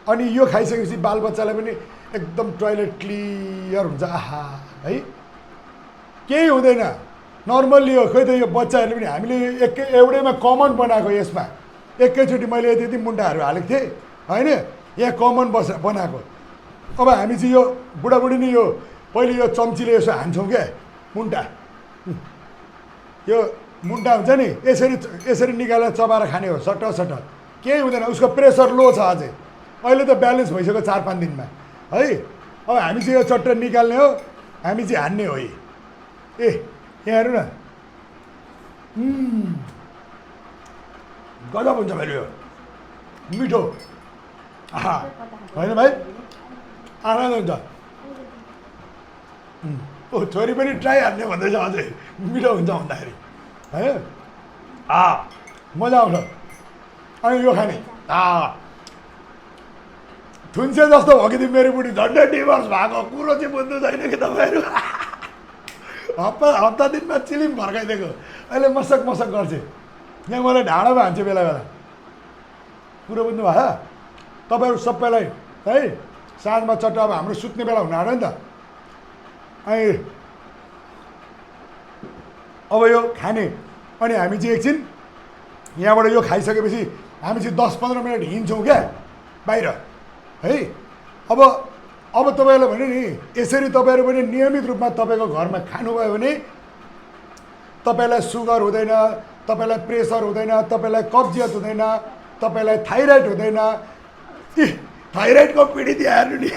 अनि यो खाइसकेपछि बालबच्चालाई पनि एकदम टोयलेट क्लियर हुन्छ आहा है केही हुँदैन नर्मल्ली हो खोइ त यो बच्चाहरूले पनि हामीले एउटैमा कमन बनाएको यसमा एकैचोटि मैले यति मुन्टाहरू हालेको थिएँ होइन यहाँ कमन बनाएको अब हामी चाहिँ यो बुढाबुढी नि यो पहिले यो चम्चीले यसो हान्छौँ क्या मुन्टा यो मुन्टा हुन्छ नि यसरी निकालेर चबाएर खाने हो सट्ट केही हुँदैन उसको प्रेसर लो छ अझै अहिले त ब्यालेन्स भइसक्यो 4-5 दिनमा है अब हामी चाहिँ यो चट्ट निकाल्ने हो हामी चाहिँ हान्ने हो ए यहाँ हेर्नु न गजब हुन्छ भाइ यो मिठो आहा होइन भाइ आनन्द हुन्छ ओ छोरी पनि ट्राई हान्ने भन्दैछ अझै मिठो हुन्छ भन्दाखेरि है मजा आउँछ अनि यो खाने थुन्से जस्तो भयो कि मेरो बुढी झन्डै डिभोर्स भएको कुरो चाहिँ बुझ्नु छैन कि तपाईँहरू हप्ता दिनमा चिलिम फर्काइदिएको अहिले मसक गर्छ यहाँ मलाई ढाडामा हान्छ बेला कुरो बुझ्नु भयो तपाईँहरू सबैलाई है साँझमा चट्ट अब हाम्रो सुत्ने बेला हुन आँट्यो नि त अनि अब यो खाने अनि हामी चाहिँ एकछिन यहाँबाट यो खाइसकेपछि हामी चाहिँ 10-15 मिनट हिँड्छौँ क्या बाहिर है अब तपाईँहरूलाई भने नि यसरी तपाईँहरू पनि नियमित रूपमा तपाईँको घरमा खानुभयो भने तपाईँलाई सुगर हुँदैन तपाईँलाई प्रेसर हुँदैन तपाईँलाई कब्जियत हुँदैन तपाईँलाई थाइराइड हुँदैन थाइराइडको पीडित हेर्नु नि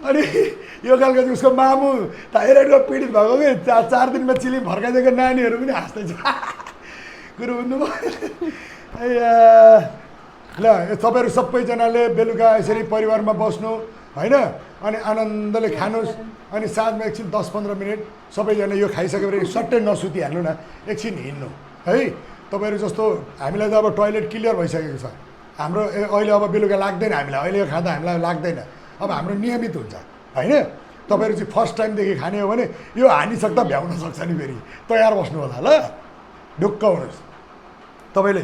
अनि यो खालको चाहिँ उसको मामु थाइराइडको पीडित भएको कि 4 दिनमा चिली फर्काइदिएको नानीहरू पनि हाँस्दैछ कुरो बुझ्नुभयो ल तपाईँहरू सबैजनाले बेलुका यसरी परिवारमा बस्नु होइन अनि आनन्दले खानुहोस् अनि साँझमा एकछिन 10-15 मिनट सबैजना यो खाइसकेपछि सट्टै नसुतिहाल्नु न एकछिन हिँड्नु है तपाईँहरू जस्तो हामीलाई त अब टोयलेट क्लियर भइसकेको छ हाम्रो अहिले अब बेलुका लाग्दैन हामीलाई अहिले यो खाँदा हामीलाई लाग्दैन अब हाम्रो नियमित हुन्छ होइन तपाईँहरू चाहिँ फर्स्ट टाइमदेखि खाने हो भने यो हानिसक्दा भ्याउन सक्छ नि फेरि तयार बस्नु होला ल ढुक्क हुनुहोस् तपाईँले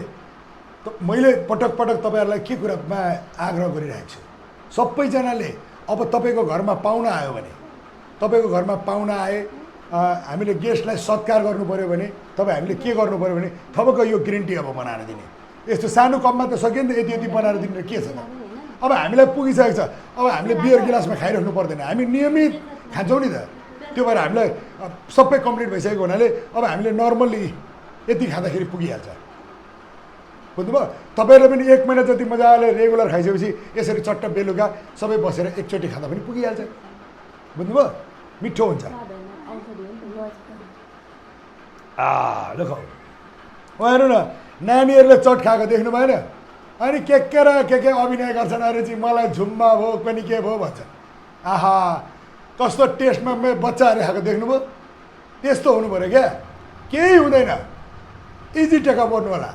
मैले पटक तपाईँहरूलाई के कुरामा आग्रह गरिरहेको छु सबैजनाले अब तपाईँको घरमा पाहुना आयो भने तपाईँको घरमा पाहुना आए हामीले गेस्टलाई सत्कार गर्नु पऱ्यो भने तपाईँ हामीले के गर्नु पऱ्यो भने थपक्क यो ग्रिन टी अब बनाएर दिने यस्तो सानो कपमा त सकियो नि त यति बनाएर दिने के छ त अब हामीलाई पुगिसकेको छ अब हामीले बियर गिलासमा खाइराख्नु पर्दैन हामी नियमित खान्छौँ नि त त्यो भएर हामीलाई सबै कम्प्लिट भइसकेको हुनाले अब हामीले नर्मल्ली यति खाँदाखेरि पुगिहाल्छ बुझ्नुभयो तपाईँहरूले पनि 1 महिना जति मजाले रेगुलर खाइसकेपछि यसरी चट्ट बेलुका सबै बसेर एकचोटि खाँदा पनि पुगिहाल्छ बुझ्नुभयो मिठो हुन्छ ल खाऊ हेर्नु न नानीहरूले चट खाएको देख्नु भएन अनि के अभिनय गर्छन् अरे चाहिँ मलाई झुम्मा भयो पनि के भयो भन्छ आहा कस्तो टेस्टमा बच्चाहरू खाएको देख्नुभयो त्यस्तो हुनु पऱ्यो क्या केही हुँदैन इजी टेकअप गर्नु होला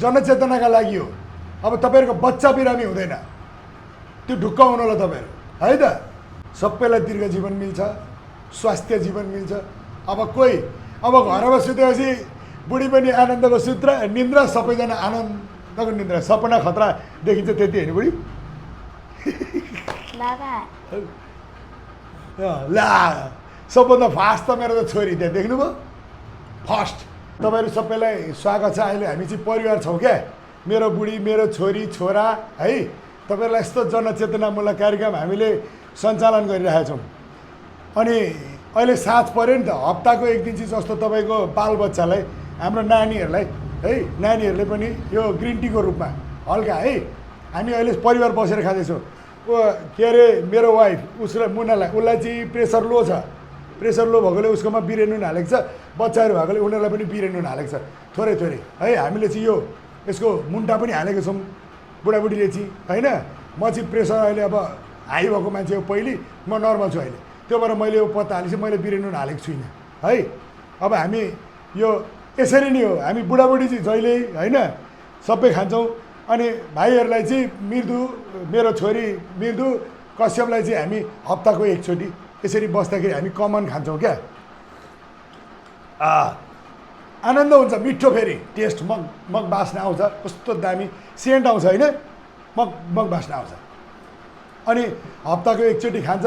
जनचेतनाका लागि हो अब तपाईँहरूको बच्चा बिरामी हुँदैन त्यो ढुक्क हुनु होला तपाईँहरू है त सबैलाई दीर्घ जीवन मिल्छ स्वास्थ्य जीवन मिल्छ अब कोही अब घरमा सुतेपछि बुढी पनि आनन्दको सूत्र निन्द्रा सबैजना आनन्दको निन्द्रा सपना खतरा देखिन्छ त्यति होइन बुढी ला सबभन्दा फास्ट त मेरो त छोरी त्यहाँ देख्नुभयो फर्स्ट तपाईँहरू सबैलाई स्वागत छ अहिले हामी चाहिँ परिवार छौँ क्या मेरो बुढी मेरो छोरी छोरा है तपाईँहरूलाई यस्तो जनचेतनामूलक कार्यक्रम हामीले सञ्चालन गरिरहेका छौँ अनि अहिले साथ पऱ्यो नि त हप्ताको 1 दिन चाहिँ जस्तो तपाईँको बालबच्चालाई हाम्रो नानीहरूलाई है नानीहरूले पनि यो ग्रिन टीको रूपमा हल्का है हामी अहिले परिवार बसेर खाँदैछौँ के अरे मेरो वाइफ उसलाई मुनालाई उसलाई चाहिँ प्रेसर लो छ प्रेसर लो भएकोले उसकोमा बिरे नुन हालेको छ बच्चाहरू भएकोले उनीहरूलाई पनि बिरे नुन हालेको छ थोरै है हामीले चाहिँ यो यसको मुन्टा पनि हालेको छौँ बुढाबुढीले चाहिँ होइन म चाहिँ प्रेसर अहिले अब हाई भएको मान्छे हो पहिले म नर्मल छु अहिले त्यो भएर मैले यो पत्ता हालेपछि मैले बिरे नुन हालेको छुइनँ है अब हामी यो यसरी नै हो हामी बुढाबुढी चाहिँ जहिले होइन सबै खान्छौँ अनि भाइहरूलाई चाहिँ मृदु मेरो छोरी मृदु कश्यपलाई चाहिँ हामी हप्ताको एकचोटि यसरी बस्दाखेरि हामी कमन खान्छौँ क्या आनन्द हुन्छ मिठो फेरि टेस्ट मग मग बास्ना आउँछ कस्तो दामी सेन्ट आउँछ होइन मग मग बास्ना आउँछ अनि हप्ताको एकचोटि खान्छ